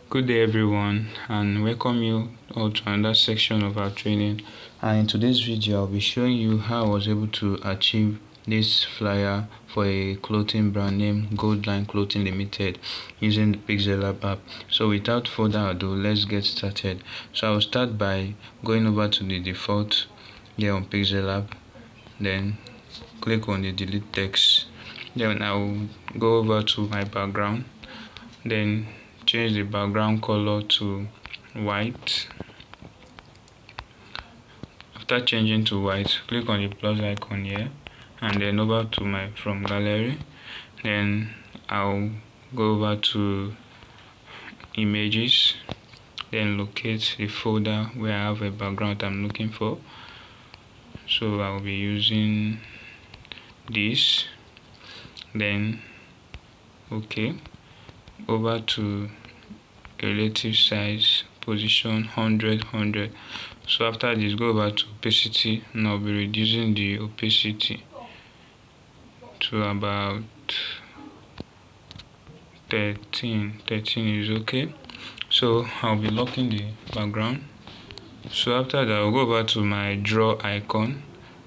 Good day everyone, and welcome you all to another section of our training. And in today's video I'll be showing you how I was able to achieve this flyer for a clothing brand named Goldline Clothing Limited using the Pixellab app. So without further ado, let's get started. So I'll start by going over to the default here on Pixellab, then click on the delete text. Then I'll go over to my background, then change the background color to white. After changing to white, click on the plus icon here and then over to my from gallery. Then I'll go over to images, then locate the folder where I have a background I'm looking for. So I'll be using this, then okay, over to relative size, position 100. So after this, go over to opacity, and I'll be reducing the opacity to about 13 is okay. So I'll be locking the background. So after that, I'll go over to my draw icon.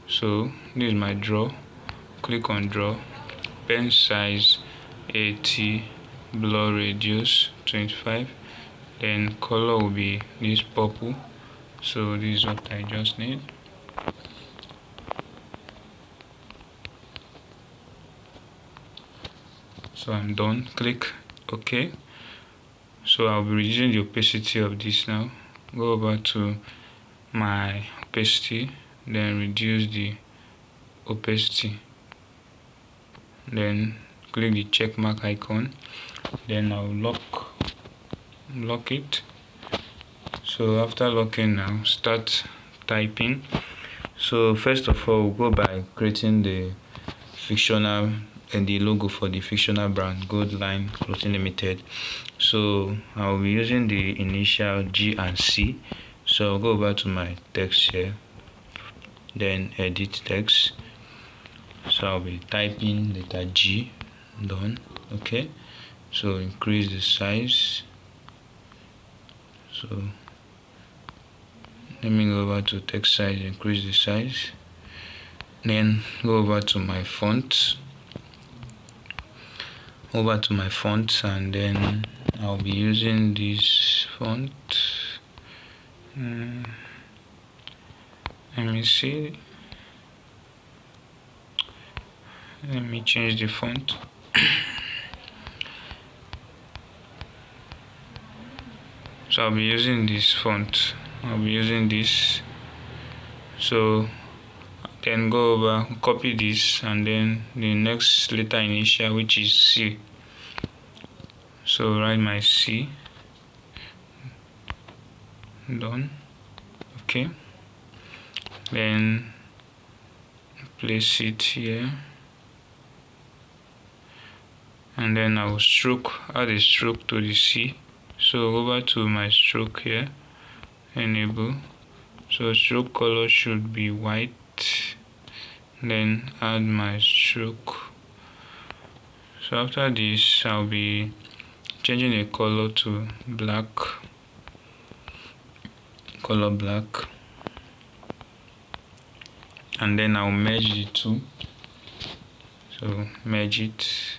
So this is my draw. Click on draw, pen size 80, blur radius 25, then color will be this purple. So this is what I just need. So I'm done. Click OK. So I'll be reducing the opacity of this now. Go over to my opacity, then reduce the opacity, then click the check mark icon, then I'll lock it. So after locking now, start typing. So first of all, we'll go by creating the fictional and the logo for the fictional brand Goldline Clothing Limited. So I'll be using the initial G and C. So I'll go over to my text here, then edit text. So I'll be typing letter G. Done. Okay, so increase the size. So let me go over to text size, increase the size, then go over to my font, and then I'll be using this font. Let me see, let me change the font. So I'll be using this font, so then go over, copy this, and then the next letter initial, which is C. So write my C. Done. Okay, then place it here, and then I will add a stroke to the C. So over to my stroke here, enable. So stroke color should be white, then add my stroke. So after this, I'll be changing the color to black, color black, and then I'll merge the two. So merge it.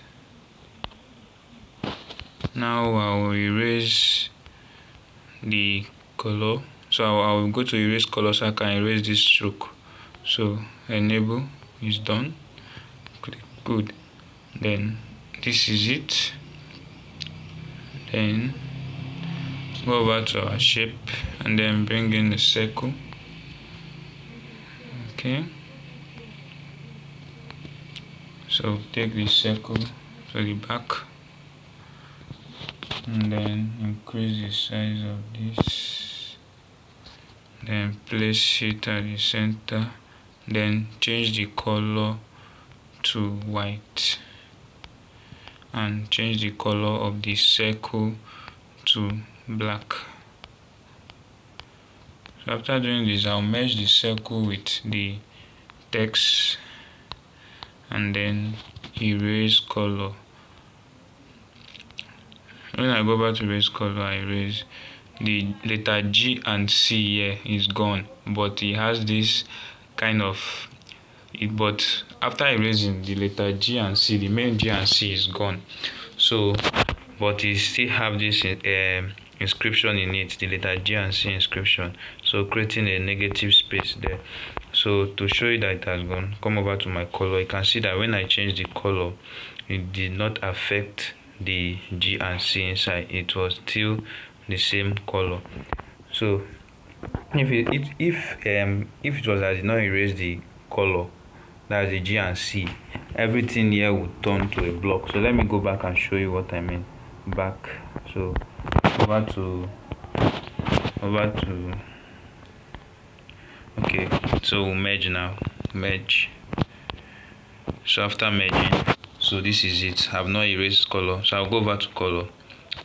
Now I'll erase the color. So I'll go to erase color so I can erase this stroke. So enable is done. Click good. Then this is it. Then go over to our shape and then bring in the circle. Okay. So take the circle to the back, and then increase the size of this, then place it at the center, then change the color to white and change the color of the circle to black. So after doing this, I'll merge the circle with the text and then erase color. when I go back to erase color, I erase the letter G and C here is gone, but it has this kind of it. But after erasing the letter G and C, the main G and C is gone. So, but it still have this inscription in it, the letter G and C inscription. So creating a negative space there. So to show you that it has gone, come over to my color. You can see that when I change the color, it did not affect the G and C inside. It was still the same color. So if it was I did not erase the color, that's the G and C, everything here would turn to a block. So let me go back and show you what I mean. Back. So over to okay, so we'll merge now. Merge. So after merging, so this is it. I've not erased color, so I'll go over to color.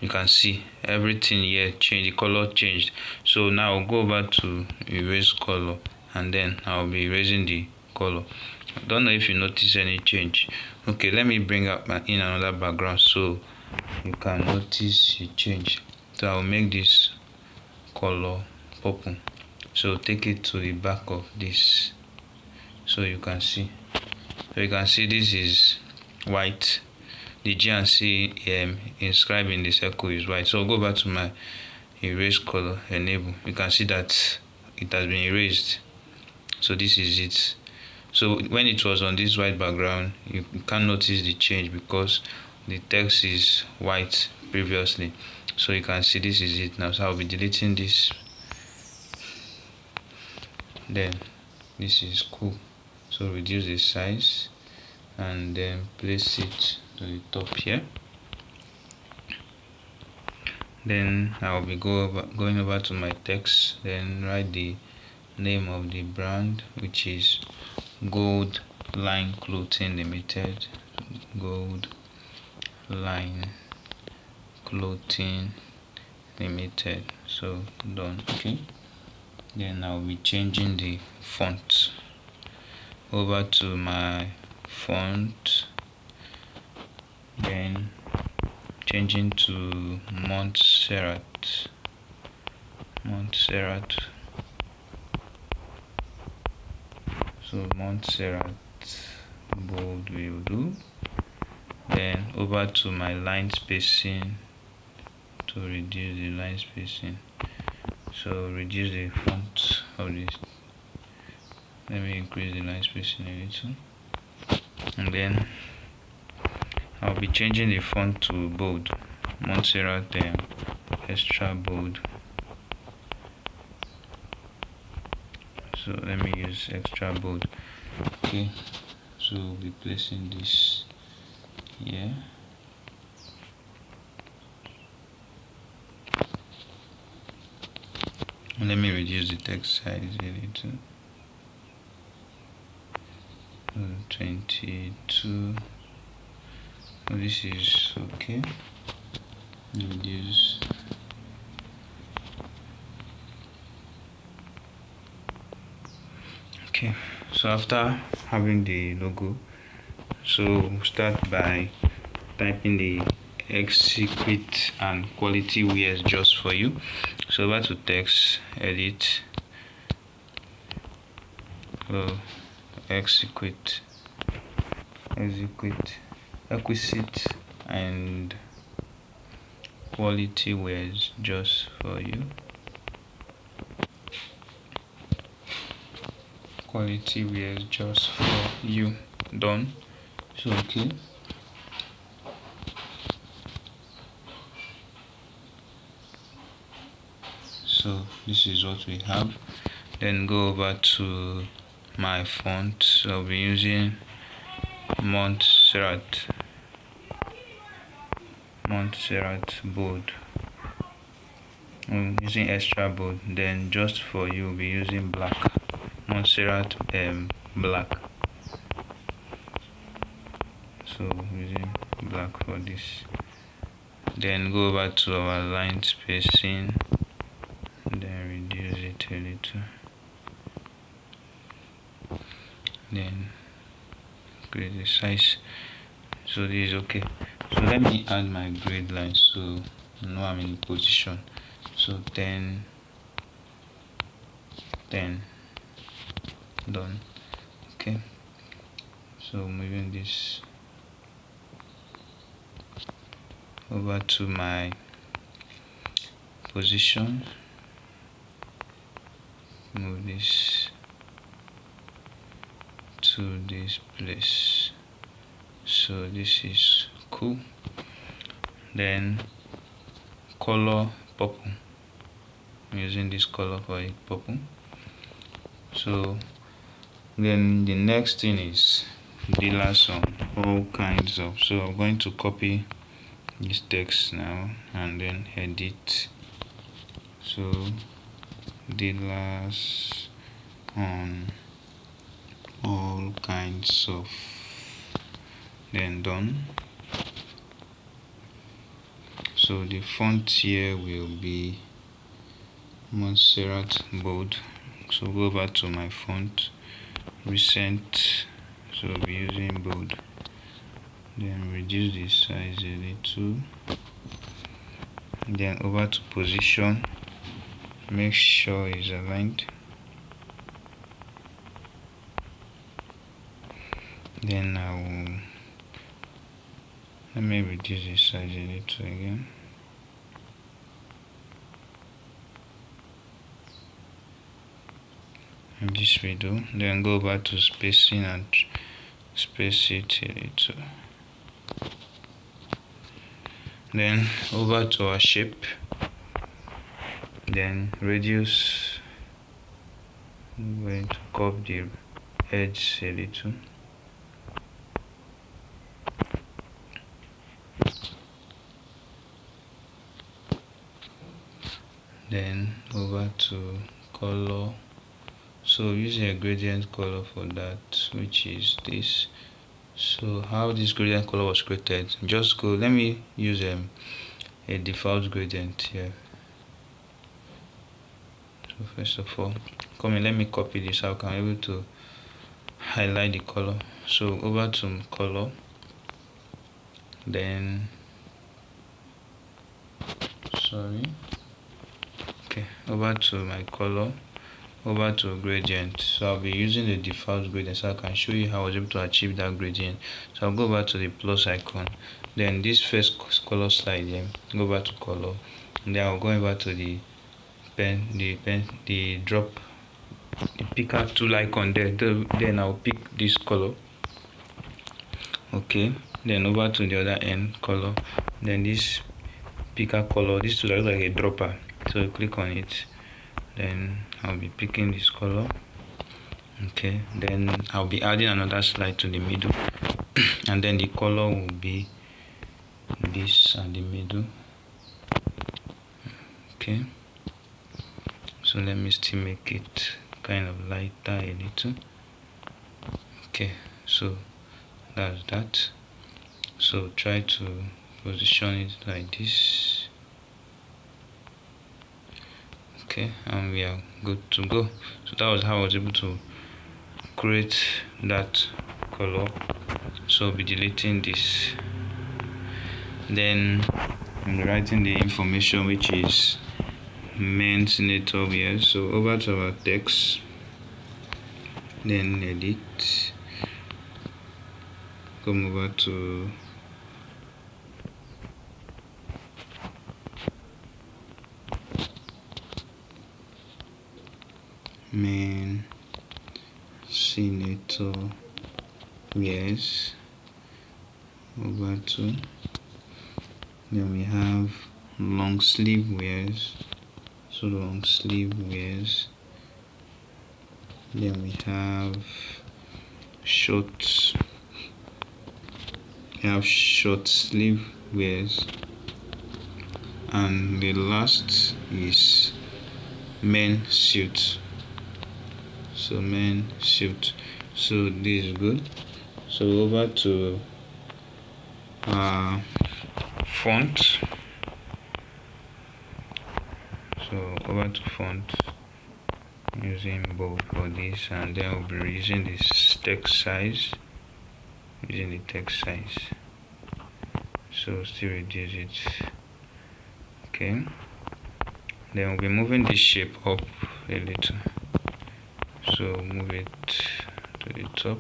You can see everything here changed, the color changed. So now I'll go over to erase color, and then I'll be erasing the color. I don't know if you notice any change. Okay, let me bring up in another background so you can notice the change. So I'll make this color purple. So take it to the back of this, so you can see. So you can see this is white. The G and C inscribed in the circle is white. So I'll go back to my erase color, enable. You can see that it has been erased. So this is it. So when it was on this white background, you can't notice the change because the text is white previously. So you can see this is it now. So I'll be deleting this. Then this is cool. So reduce the size and then place it to the top here. Then I'll be going over to my text, then write the name of the brand, which is Gold Line Clothing Limited. Gold Line Clothing Limited. So done. Okay, then I'll be changing the font. Over to my font, then changing to Montserrat. So Montserrat bold will do. Then over to my line spacing to reduce the line spacing. So reduce the font of this. Let me increase the line spacing a little. And then I'll be changing the font to bold. Montserrat extra bold. So let me use extra bold. Okay, so we'll be placing this here. And let me reduce the text size a little. 22. Oh, this is okay. Reduce. Okay, so after having the logo, so start by typing the execute and quality wears just for you. So over to text, edit, execute, exquisite and quality wears just for you. Quality wears just for you. Done. So okay. So this is what we have. Then go over to my font. So I'll be using Montserrat bold. I'm using extra bold. Then just for you, we'll be using black. Montserrat black. So using black for this. Then go over to our line spacing. Then reduce it a little. Then create the size. So this is okay. So let me add my grid line. So know I'm in position. So 10, 10, done. Okay, so moving this over to my position, move this to this place. So this is cool. Then color purple. I'm using this color for it, purple. So then the next thing is dealers on all kinds of. So I'm going to copy this text now and then edit. So dealers on all kinds of, then done. So the font here will be Montserrat bold. So go over to my font, recent, so I'll be using bold. Then reduce the size a little. Then over to position, make sure it's aligned. Then let me reduce the size a little again. And this we do. Then go back to spacing and space it a little. Then over to our shape. Then radius. I'm going to curve the edge a little. Then over to color. So using a gradient color for that, which is this. So how this gradient color was created, just go, let me use a default gradient here. So first of all, come in, let me copy this, how can I be able to highlight the color. So over to color, then over to my color, over to gradient. So I'll be using the default gradient so I can show you how I was able to achieve that gradient. So I'll go back to the plus icon, then this first color slide here, go back to color, and then I'll go over to the drop, the picker tool icon there. Then I'll pick this color. Okay, then over to the other end, color, then this picker color, this tool looks like a dropper, so click on it. Then I'll be picking this color. Okay, then I'll be adding another slide to the middle and then the color will be this at the middle. Okay, so let me still make it kind of lighter a little. Okay, so that's that. So try to position it like this. Okay, and we are good to go. So that was how I was able to create that color. So I'll be deleting this, then I'm writing the information, which is main senator here. So over to our text, then edit, come over to main senator, yes, over to, then we have long sleeve wears, so long sleeve wears, then we have short sleeve wears, and the last is men suit. So men suit. So this is good. So over to font. So over to font, using bold for this, and then we'll be using this text size, using the text size. So still reduce it Okay, then we'll be moving this shape up a little, so move it to the top.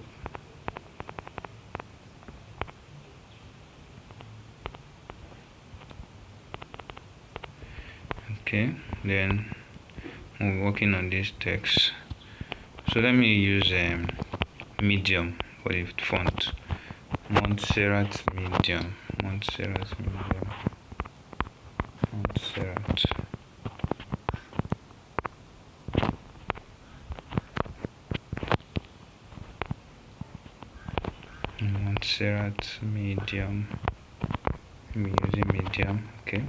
Okay, then we're working on this text, so let me use medium for the font. Montserrat medium. Montserrat. Montserrat medium. I'm using medium. Okay.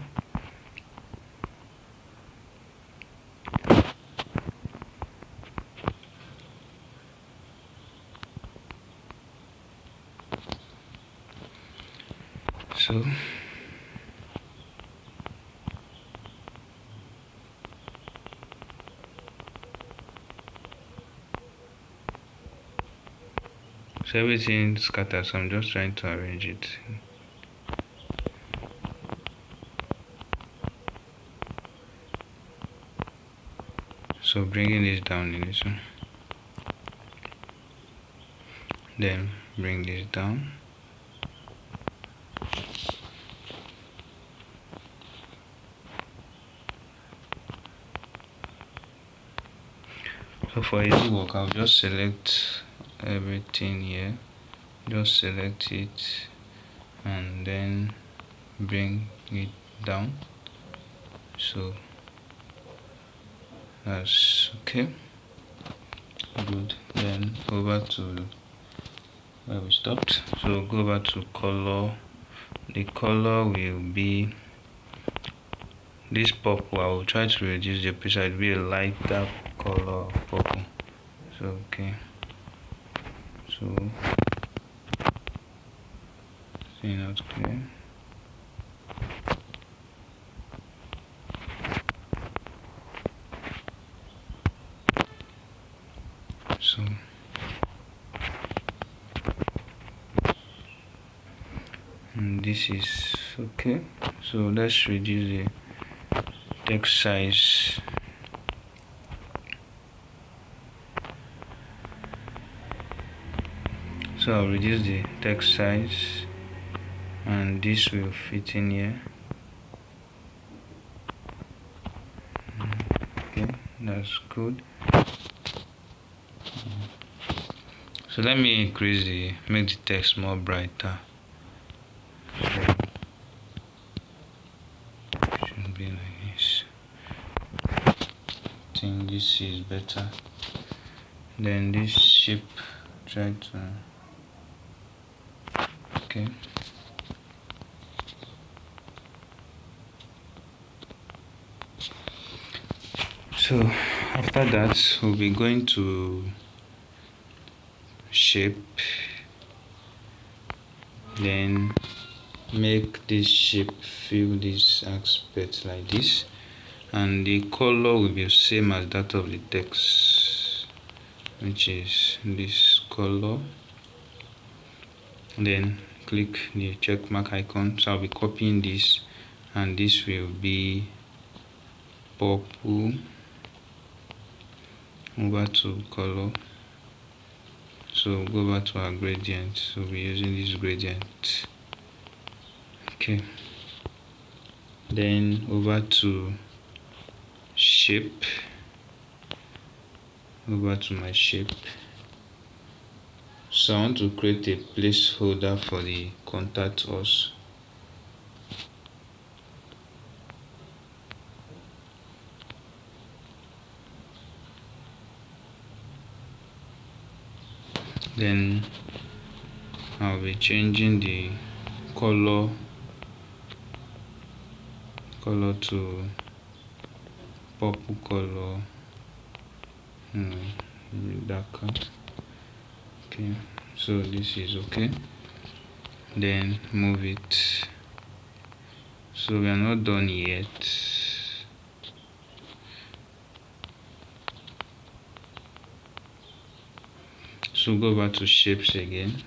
So everything scattered, so I'm just trying to arrange it. So bringing this down in this one, then bring this down. So for easy work, I'll just select everything here, just select it and then bring it down. So that's okay. Good. Then over to where we stopped. So go over to color. The color will be this purple. I will try to reduce the precise, be a lighter color of purple. So okay. So see, not clear. So and this is okay. So let's reduce the text size. So I'll reduce the text size and this will fit in here. Okay, that's good. So let me make the text more brighter. So should be like this. I think this is better. Then this shape, try to okay. So after that, we'll be going to shape, then make this shape fill this aspect like this, and the color will be the same as that of the text, which is this color. Then click the check mark icon. So I'll be copying this, and this will be purple. Over to color, so go back to our gradient. So we're using this gradient. Okay, then over to shape, over to my shape. So I want to create a placeholder for the contact us. Then I'll be changing the color to purple color, darker. Okay, so this is okay. Then move it. So we are not done yet. So go back to shapes again,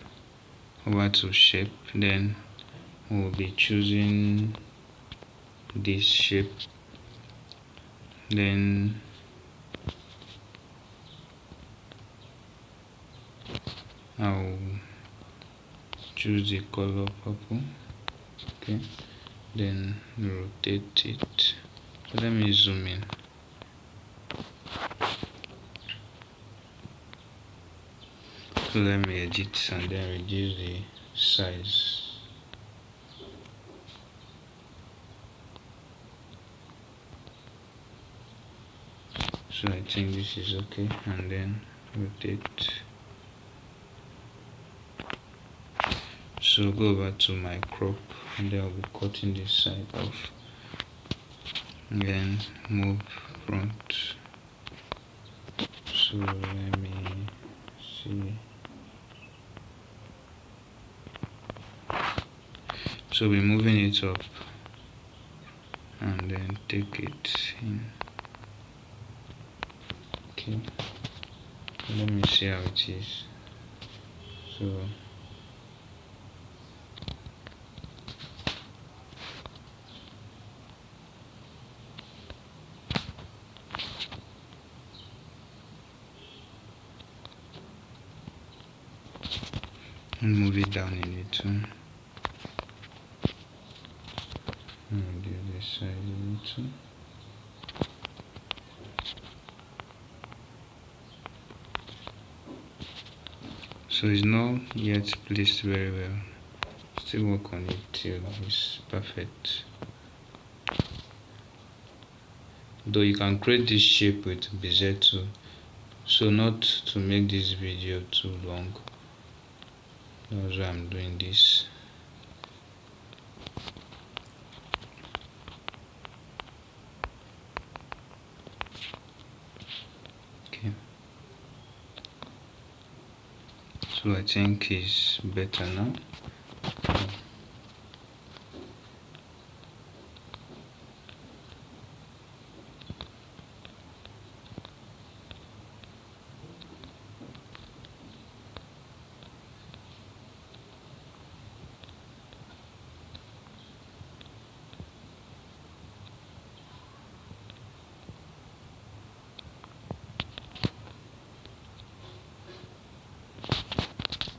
over to shape, then we'll be choosing this shape. Then I'll choose the color purple. Okay, then rotate it. So let me zoom in. So let me edit and then reduce the size. So I think this is okay, and then rotate. So go over to my crop, and then I'll be cutting this side off, and then move front. So let me see. So we're moving it up and then take it in. Okay, let me see how it is. So and move it down in it too. And do this side in it too. So it's not yet placed very well. Still work on it till it's perfect. Though you can create this shape with Bezier tool. So not to make this video too long, that's why I'm doing this. Okay, so I think it's better now.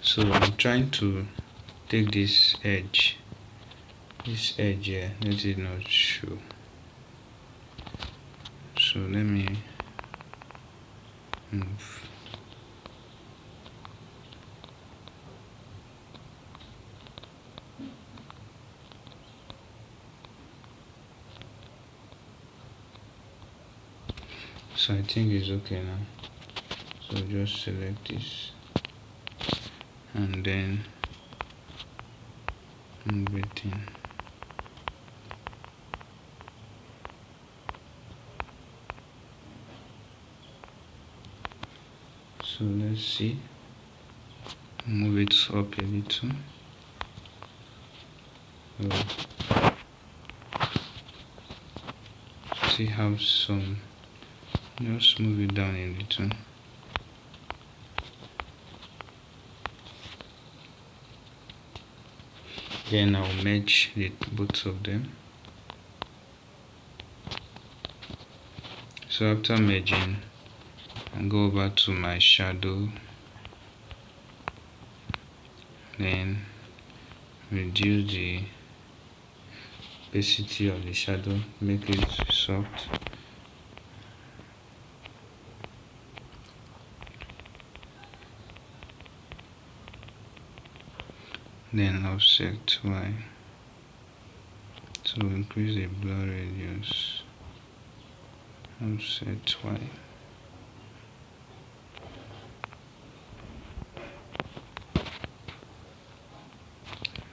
So I'm trying to take this edge here, let it not show. So let me move. So I think it's okay now. So just select this and then move it in. So let's see, move it up a little. See how some, just move it down a little. Then I'll merge both of them. So after merging, I'll go over to my shadow, then reduce the opacity of the shadow, make it soft. Then offset Y to increase the blur radius. Offset Y.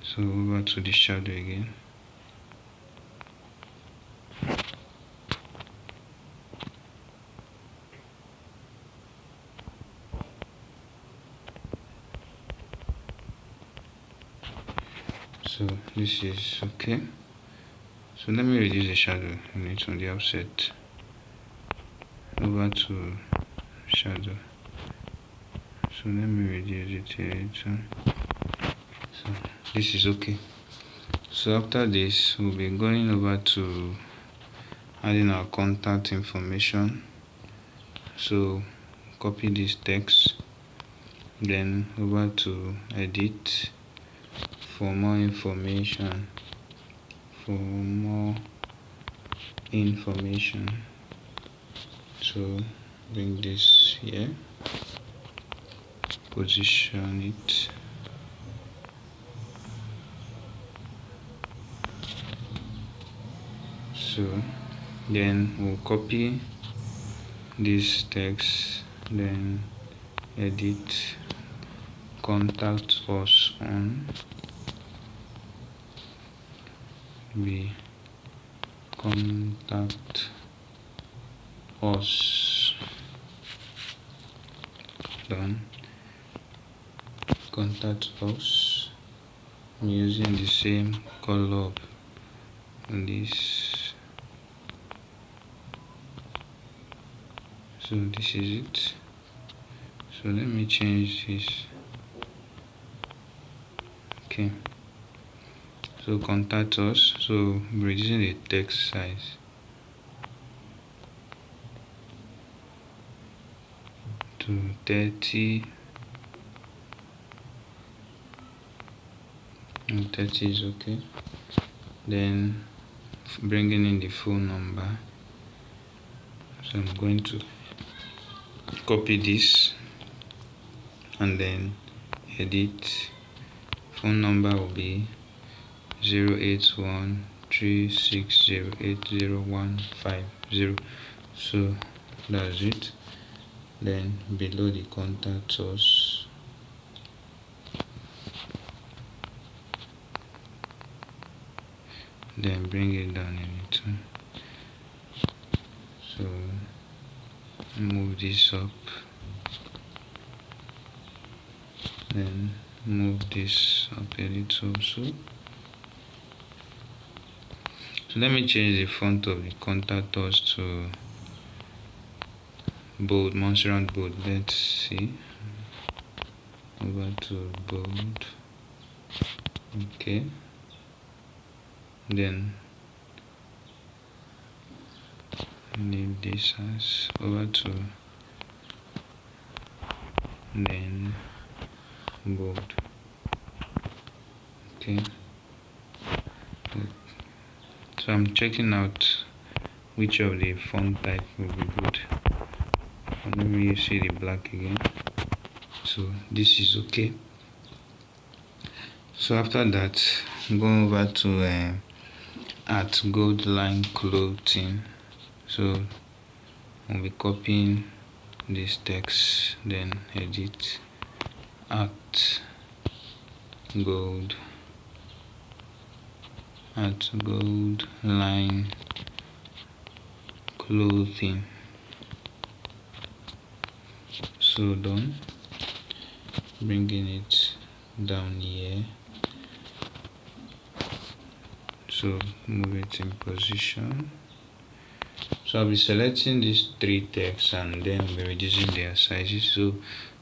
So over to the shadow again. So this is okay. So let me reduce the shadow and it's on the offset. Over to shadow. So let me reduce it here too. So this is okay. So after this, we'll be going over to adding our contact information. So copy this text, then over to edit for more information. So bring this here, position it. So then we'll copy this text, then edit contact us on, we contact us, done. Contact us. I'm using the same color on this. So this is it. So let me change this. Okay. So contact us. So reducing the text size to 30. And 30 is okay. Then bringing in the phone number. So I'm going to copy this and then edit. Phone number will be 08136080150. So that's it. Then below the contact us, then bring it down a little. So move this up, then move this up a little also. So let me change the font of the contact us to bold, Montserrat bold. Let's see. Over to bold. Okay. Then leave this as over to, then bold. Okay. So I'm checking out which of the font type will be good. Let me see the black again. So this is okay. So after that, go over to at gold line clothing. So we'll be copying this text, then edit at gold line clothing. So done. Bringing it down here. So move it in position. So I'll be selecting these three texts and then we'll be reducing their sizes. So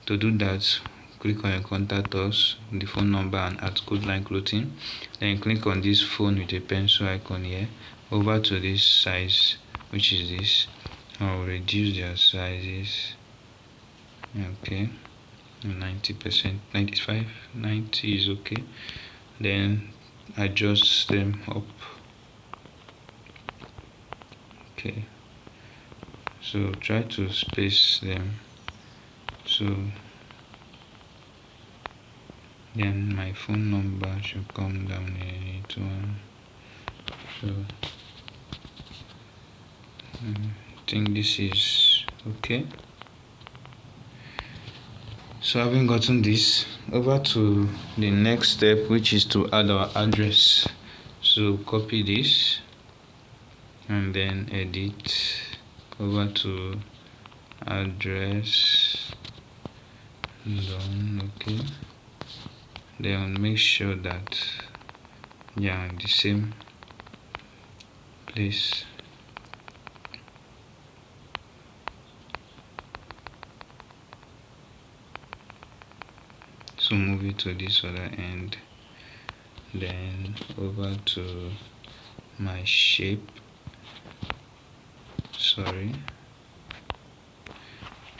to do that, click on contact us, the phone number, and at gold line clothing. Then click on this phone with a pencil icon here. Over to this size, which is this. I'll reduce their sizes. Okay, 90%, 95, 90 is okay. Then adjust them up. Okay, so try to space them. So then my phone number should come down a little. So I think this is okay. So having gotten this, over to the next step, which is to add our address. So copy this and then edit, over to address, done. Okay, then make sure that you are in the same place. So move it to this other end. then over to my shape,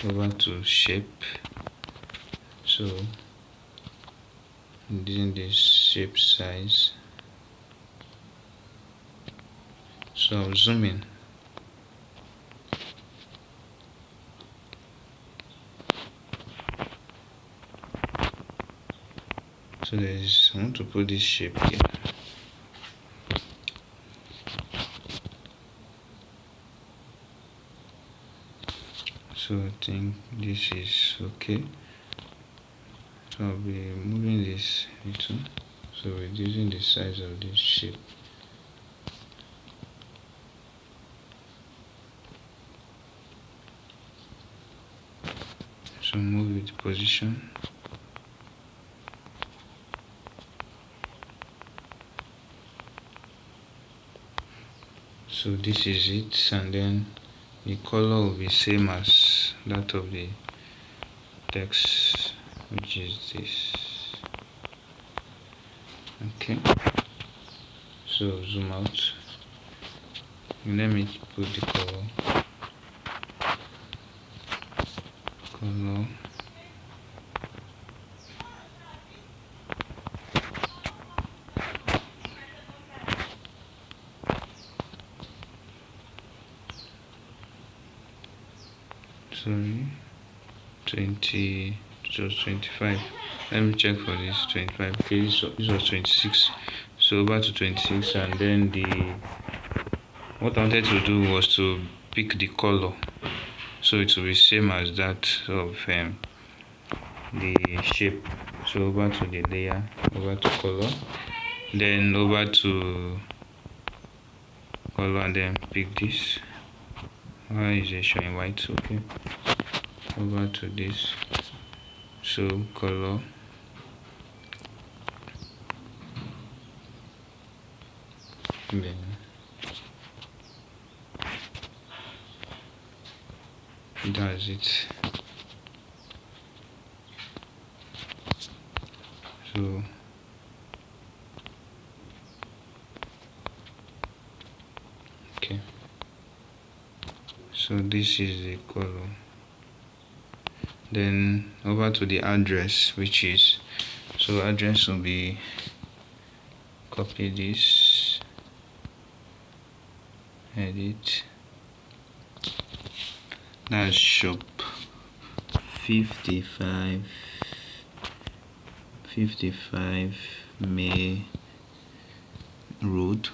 over to shape. So using this shape size, so I'll zoom in. So I want to put this shape here. So I think this is okay. So I'll be moving this little, so reducing the size of this shape. So move it position. So this is it, and then the color will be same as that of the text, which is this. Okay, so zoom out. Let me put the color. Sorry, 20, just 25. Let me check for this 25. Okay, this was 26. So over to 26, and then what I wanted to do was to pick the color, so it will be same as that of the shape. So over to the layer, over to color, then over to color, and then pick this. Why is it showing white? Okay, over to this, so color, then that's it. So okay, so this is the color. Then over to the address, which is, so address will be, copy this, edit, that's shop 55 May Road,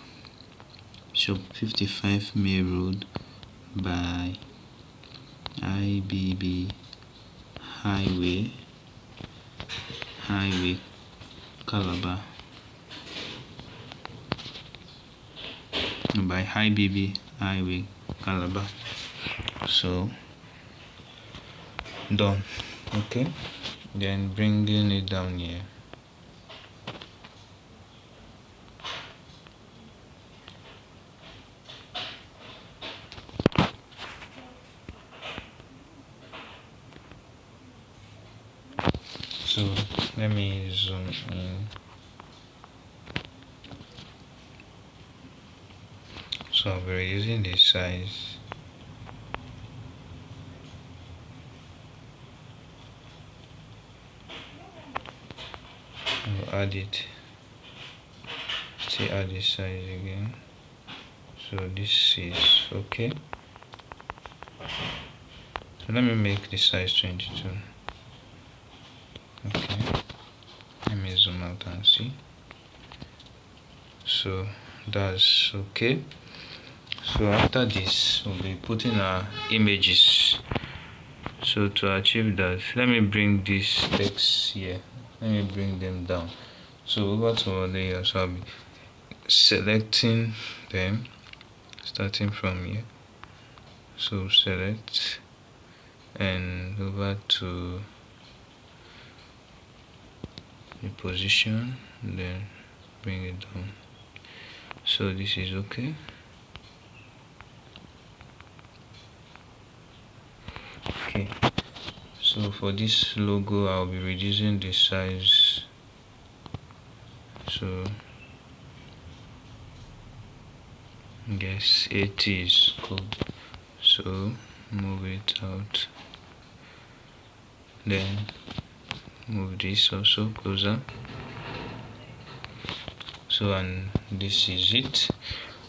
shop 55 May Road by IBB Highway Calabar, by IBB Highway Calabar. So done. Okay, then bringing it down here. So let me zoom in. So I'll be using this size. I'll add it. Still add this size again. So this is okay. So let me make the size 22. Okay, let me zoom out and see. So that's okay. So after this, we'll be putting our images. So to achieve that, let me bring this text here. Let me bring them down. So over to our layer, so I'll be selecting them, starting from here. So select, and over to the position, then bring it down. So this is okay. Okay, so for this logo, I'll be reducing the size. So guess 80 is cool, so move it out. Then move this also closer. So, and this is it.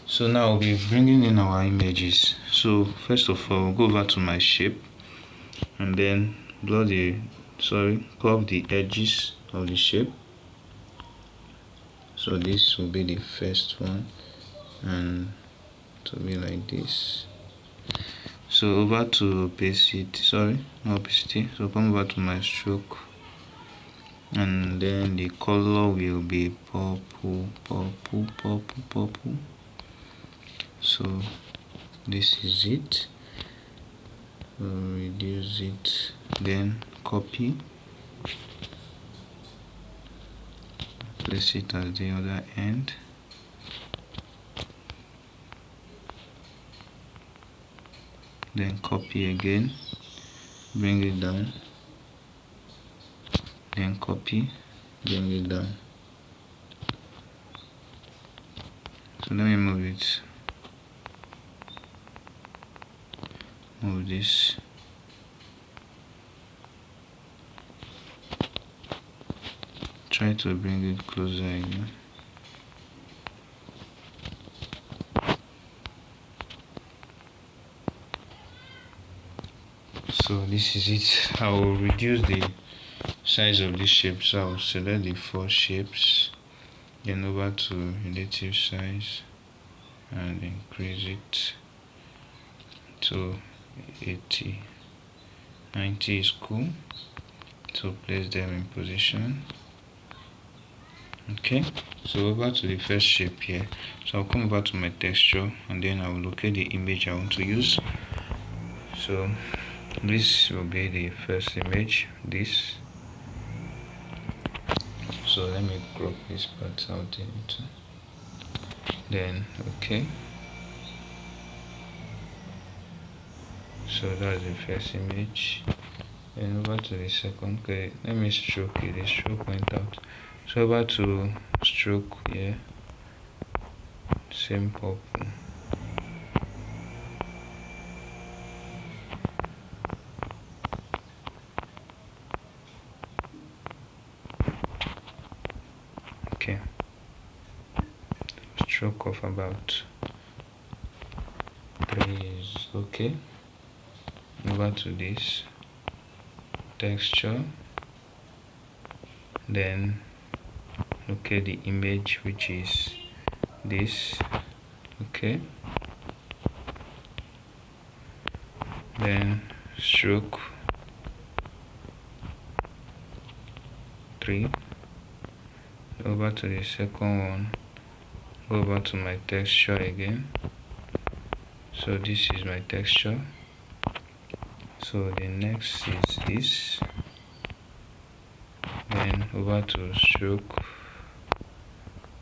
So now I'll be bringing in our images. So first of all, go over to my shape and then crop the edges of the shape. So this will be the first one, and to be like this. So over to opacity, so come over to my stroke, and then the color will be purple. So this is it. Reduce it, then copy, place it at the other end, then copy again, bring it down, then copy, bring it down. So let me move this. Try to bring it closer again. So this is it. I will reduce the size of this shape. So I will select the 4 shapes, then over to relative size and increase it to 80. 90 is cool. So place them in position. Okay, so over to the first shape here. So I'll come over to my texture and then I will locate the image I want to use. So this will be the first image, this. So let me crop this part out in it. Then okay. So that's the first image. Then over to the second. Okay, let me stroke it. The stroke went out. So over to stroke here. Same purple. Okay. Stroke of about 3 is okay. Over to this texture, then okay, the image which is this. Okay, then stroke 3. Over to the second one, go over to my texture again. So this is my texture. So the next is this, then over to stroke,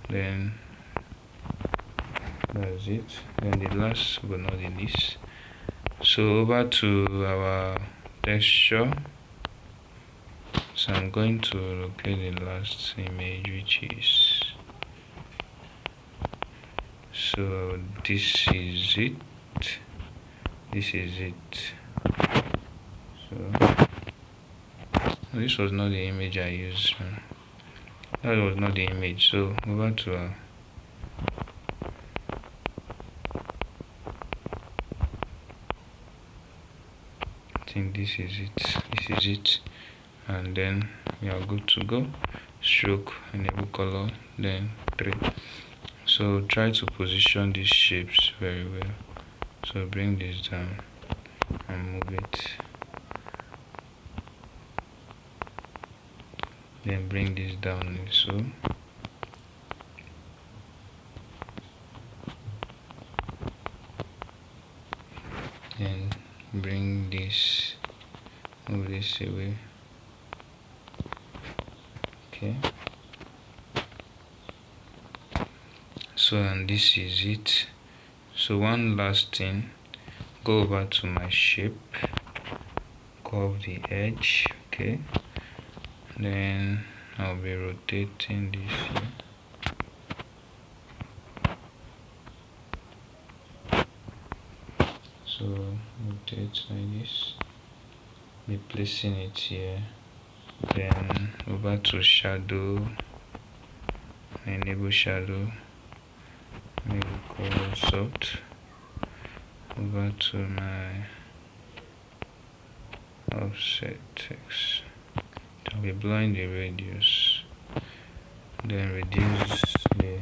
then that's it. Then the last but not the least, so over to our texture. So I'm going to locate the last image, which is, so this is it. So this was not the image I used. That was not the image. So over to I think this is it. And then we are good to go. Stroke, enable color, then 3. So try to position these shapes very well. So bring this down and move it, then bring this down also. Then bring this, move this away. Okay, so and this is it. So one last thing, go over to my shape, curve the edge. Okay, then I'll be rotating this here. rotate like this, be placing it here, then over to shadow, enable shadow, maybe color soft, over to my offset text. I'll be blowing the radius, then reduce the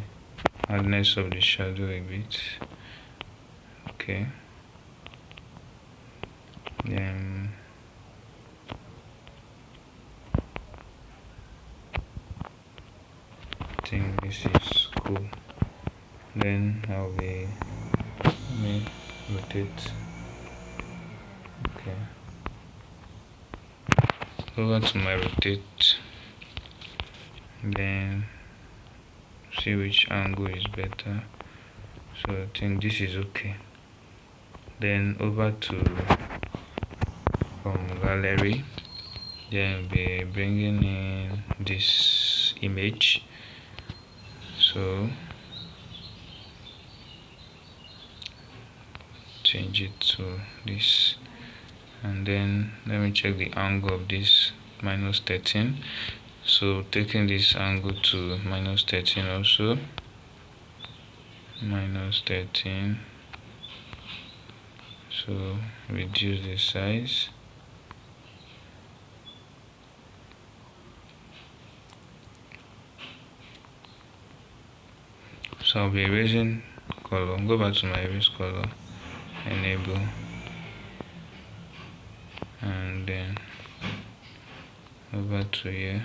hardness of the shadow a bit. Okay, then I think this is cool. Then I'll be rotate. Okay, over to my rotate, then see which angle is better. So I think this is okay. Then over to gallery, then be bringing in this image. So change it to this, and then let me check the angle of this, -13. So taking this angle to -13 also, -13. So reduce the size. So I'll be erasing color. Go back to my erase color, enable, and then over to here,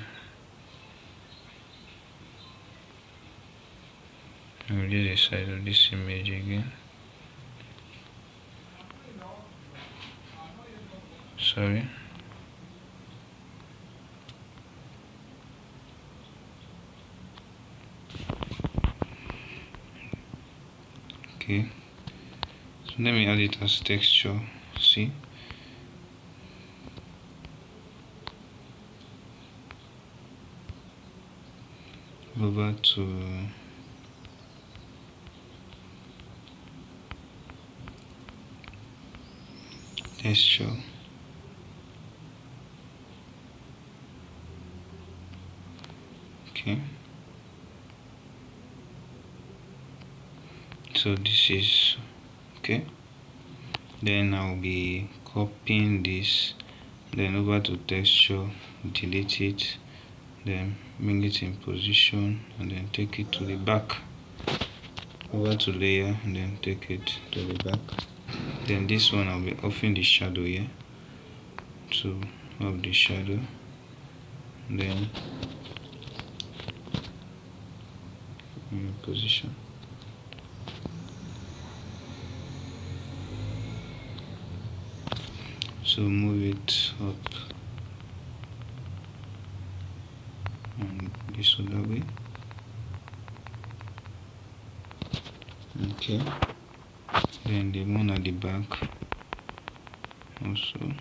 and reduce the size of this image again. Sorry. Okay, so let me add it as texture. See, over to texture. Okay, so this is okay. Then I'll be copying this, then over to texture, delete it, then bring it in position, and then take it to the back, over to layer, and then take it to the back. Then this one I'll be offing the shadow here, so off the shadow, then in position. So move it up and this other way. Okay, then the one at the back also,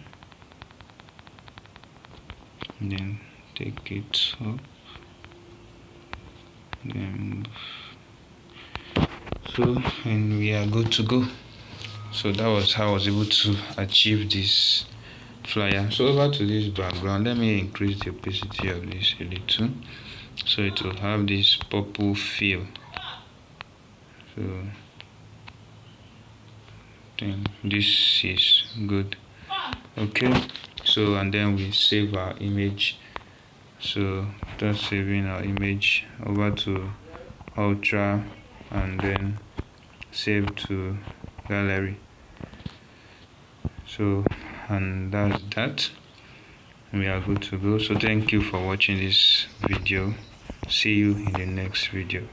and then take it up, then so, and we are good to go. So that was how I was able to achieve this flyer. So over to this background, let me increase the opacity of this a little, so it will have this purple feel. So I think this is good. Okay, so and then we save our image. So after saving our image, over to ultra, and then save to gallery. So, and that's that. We are good to go. So thank you for watching this video. See you in the next video.